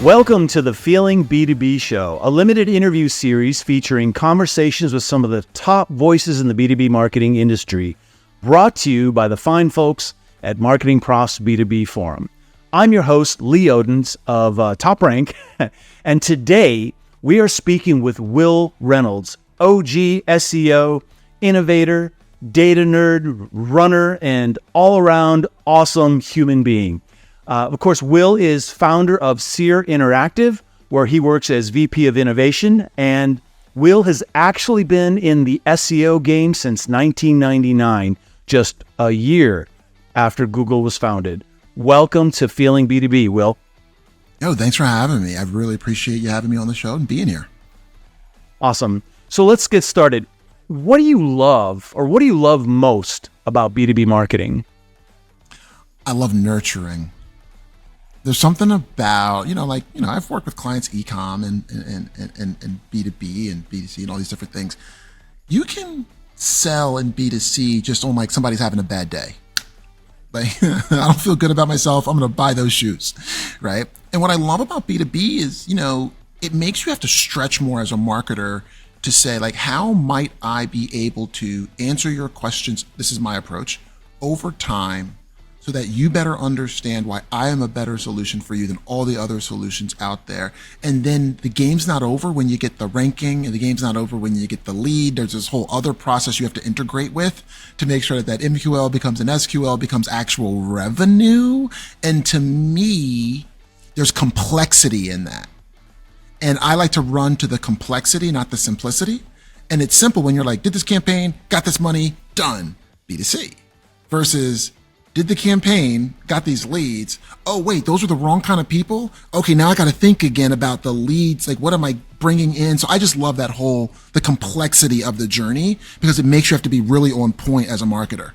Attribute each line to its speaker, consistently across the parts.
Speaker 1: Welcome to the Feeling B2B show, a limited interview series featuring conversations with some of the top voices in the B2B marketing industry, brought to you by the fine folks at MarketingProfs B2B Forum. I'm your host, Lee Odden of TopRank, and today we are speaking with Wil Reynolds, OG SEO, innovator, data nerd, runner, and all-around awesome human being. Of course, Wil is founder of Seer Interactive, where he works as VP of Innovation, and Wil has actually been in the SEO game since 1999, just a year after Google was founded. Welcome to Feeling B2B, Wil.
Speaker 2: Yo, thanks for having me. I really appreciate you having me on the show and being here.
Speaker 1: Awesome. So let's get started. What do you love, or what do you love most about B2B marketing?
Speaker 2: I love nurturing. There's something about, I've worked with clients e-com and B2B and B2C and all these different things. You can sell in B2C just on like somebody's having a bad day. Like, I don't feel good about myself. I'm going to buy those shoes, right? And what I love about B2B is, it makes you have to stretch more as a marketer to say, like, how might I be able to answer your questions? This is my approach over time, so that you better understand why I am a better solution for you than all the other solutions out there. And then the game's not over when you get the ranking, and the game's not over when you get the lead. There's this whole other process you have to integrate with to make sure that MQL becomes an SQL, becomes actual revenue. And to me, there's complexity in that. And I like to run to the complexity, not the simplicity. And it's simple when you're like, did this campaign, got this money, done, B2C. Versus, did the campaign, got these leads. Oh, wait, those are the wrong kind of people. Okay, now I got to think again about the leads. Like, what am I bringing in? So I just love the complexity of the journey, because it makes you have to be really on point as a marketer.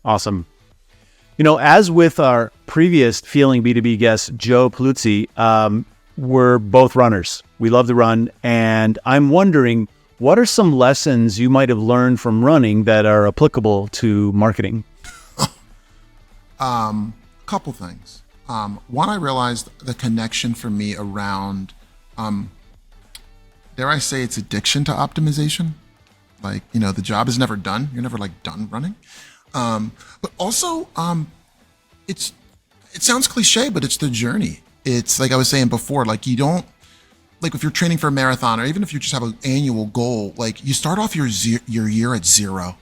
Speaker 1: Awesome. As with our previous Feeling B2B guest, Joe Paluzzi, we're both runners. We love to run. And I'm wondering, what are some lessons you might have learned from running that are applicable to marketing?
Speaker 2: Couple things. One, I realized the connection for me around, dare I say, it's addiction to optimization. Like, the job is never done. You're never like done running. But also, it sounds cliche, but it's the journey. It's like I was saying before, like you don't, like if you're training for a marathon, or even if you just have an annual goal, like you start off your year at zero.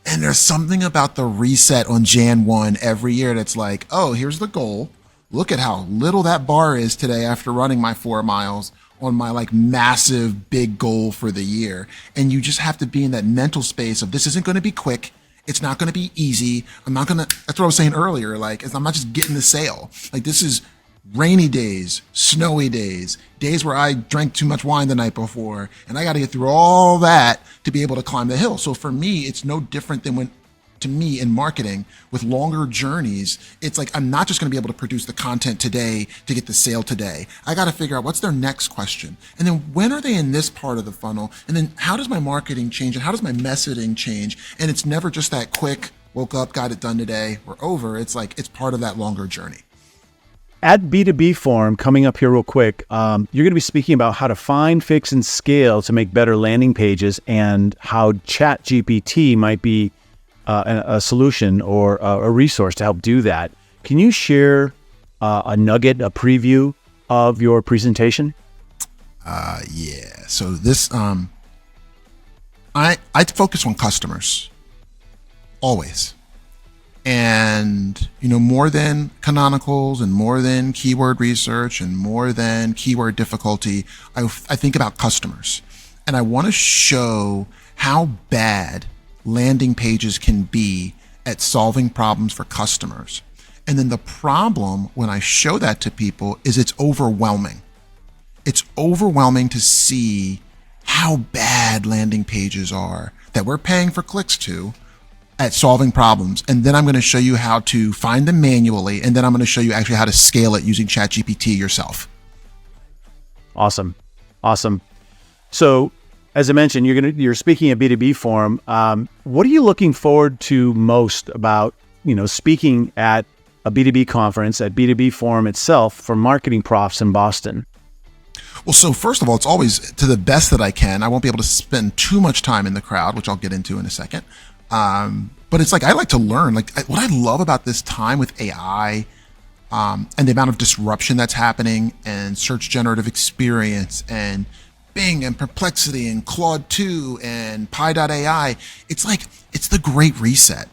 Speaker 2: And there's something about the reset on Jan 1 every year that's like, oh, here's the goal. Look at how little that bar is today after running my 4 miles on my like massive big goal for the year. And you just have to be in that mental space of, this isn't going to be quick. It's not going to be easy. That's what I was saying earlier. Like, I'm not just getting the sale. Like, this is rainy days, snowy days, days where I drank too much wine the night before, and I got to get through all that to be able to climb the hill. So for me, it's no different than to me in marketing with longer journeys, it's like, I'm not just going to be able to produce the content today to get the sale today. I got to figure out what's their next question. And then when are they in this part of the funnel? And then how does my marketing change? And how does my messaging change? And it's never just that quick, woke up, got it done today, we're over. It's like, it's part of that longer journey.
Speaker 1: At B2B Forum, coming up here real quick, you're going to be speaking about how to find, fix, and scale to make better landing pages, and how ChatGPT might be a solution or a resource to help do that. Can you share a nugget, a preview of your presentation?
Speaker 2: Yeah. So this, I focus on customers, always. And, more than canonicals and more than keyword research and more than keyword difficulty, I think about customers. And I want to show how bad landing pages can be at solving problems for customers. And then the problem when I show that to people is it's overwhelming. It's overwhelming to see how bad landing pages are that we're paying for clicks to at solving problems. And then I'm going to show you how to find them manually. And then I'm going to show you actually how to scale it using ChatGPT yourself.
Speaker 1: Awesome. So as I mentioned, you're speaking at B2B Forum. What are you looking forward to most about, speaking at a B2B conference at B2B Forum itself for marketing profs in Boston?
Speaker 2: Well, so first of all, it's always to the best that I can. I won't be able to spend too much time in the crowd, which I'll get into in a second. But it's like, I like to learn. Like what I love about this time with AI, and the amount of disruption that's happening, and search generative experience, and Bing and Perplexity and Claude 2 and Pi.ai, it's like, it's the great reset.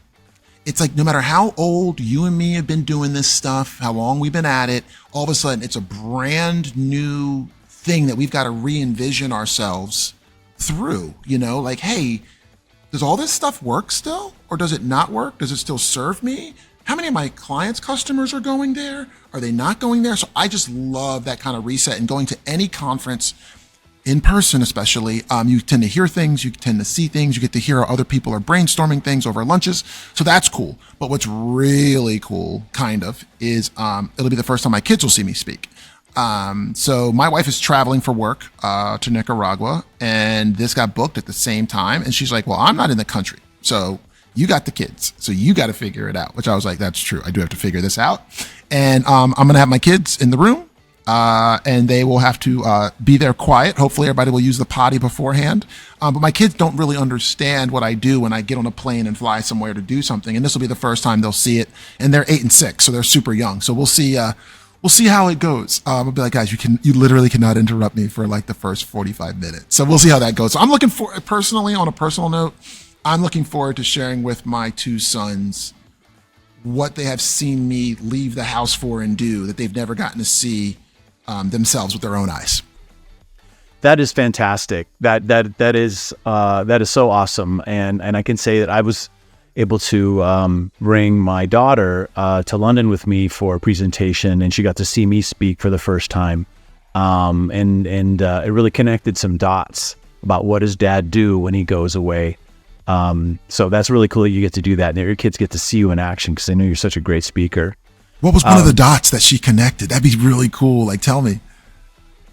Speaker 2: It's like, no matter how old you and me have been doing this stuff, how long we've been at it, all of a sudden it's a brand new thing that we've got to re-envision ourselves through, like, hey, does all this stuff work still? Or does it not work? Does it still serve me? How many of my clients' customers are going there? Are they not going there? So I just love that kind of reset, and going to any conference in person, especially, you tend to hear things, you tend to see things, you get to hear how other people are brainstorming things over lunches. So that's cool. But what's really cool, kind of, is it'll be the first time my kids will see me speak. So my wife is traveling for work to Nicaragua, and this got booked at the same time. And she's like, well, I'm not in the country, so you got the kids, so you got to figure it out, which I was like, that's true. I do have to figure this out. And I'm going to have my kids in the room. And they will have to be there quiet. Hopefully everybody will use the potty beforehand. But my kids don't really understand what I do when I get on a plane and fly somewhere to do something. And this will be the first time they'll see it. And they're 8 and 6, so they're super young. So we'll see how it goes. I'll be like, guys, you literally cannot interrupt me for like the first 45 minutes. So we'll see how that goes. So I'm looking for, personally, on a personal note, I'm looking forward to sharing with my 2 sons what they have seen me leave the house for and do that they've never gotten to see themselves with their own eyes.
Speaker 1: That is fantastic. That is so awesome. And I can say that I was able to bring my daughter to London with me for a presentation, and she got to see me speak for the first time. And it really connected some dots about what does dad do when he goes away. So that's really cool that you get to do that, and your kids get to see you in action, because I know you're such a great speaker.
Speaker 2: What was one of the dots that she connected? That'd be really cool. Like, tell me.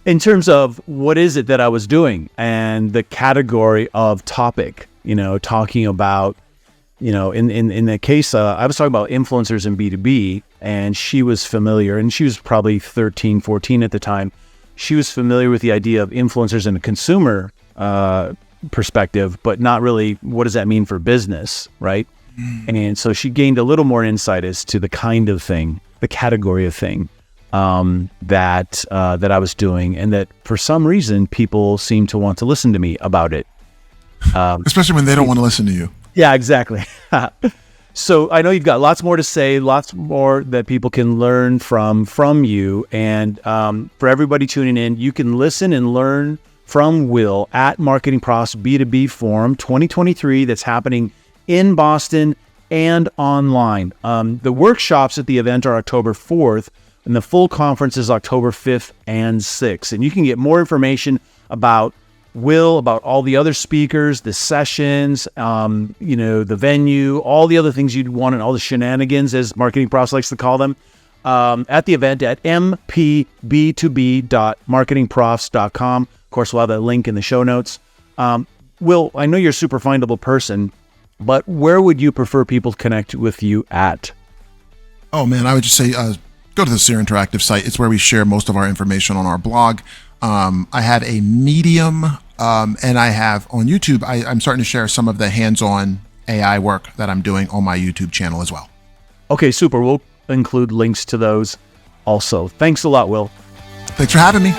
Speaker 1: In terms of what is it that I was doing, and the category of topic, talking about, in the case, I was talking about influencers in B2B, and she was familiar, and she was probably 13, 14 at the time. She was familiar with the idea of influencers in a consumer perspective, but not really what does that mean for business, right? And so she gained a little more insight as to the kind of thing, the category of thing that I was doing, and that for some reason people seem to want to listen to me about it.
Speaker 2: Especially when they don't want to listen to you.
Speaker 1: Yeah, exactly. So I know you've got lots more to say, lots more that people can learn from you. And for everybody tuning in, you can listen and learn from Wil at MarketingProfs B2B Forum 2023 that's happening in Boston and online. The workshops at the event are October 4th, and the full conference is October 5th and 6th. And you can get more information about Wil, about all the other speakers, the sessions, the venue, all the other things you'd want, and all the shenanigans, as MarketingProfs likes to call them, at the event at mpb2b.marketingprofs.com. Of course, we'll have that link in the show notes. Wil, I know you're a super findable person, but where would you prefer people to connect with you at?
Speaker 2: Oh, man, I would just say go to the Seer Interactive site. It's where we share most of our information on our blog. I have a Medium, and I have on YouTube, I'm starting to share some of the hands-on AI work that I'm doing on my YouTube channel as well.
Speaker 1: Okay, super. We'll include links to those also. Thanks a lot, Wil.
Speaker 2: Thanks for having me.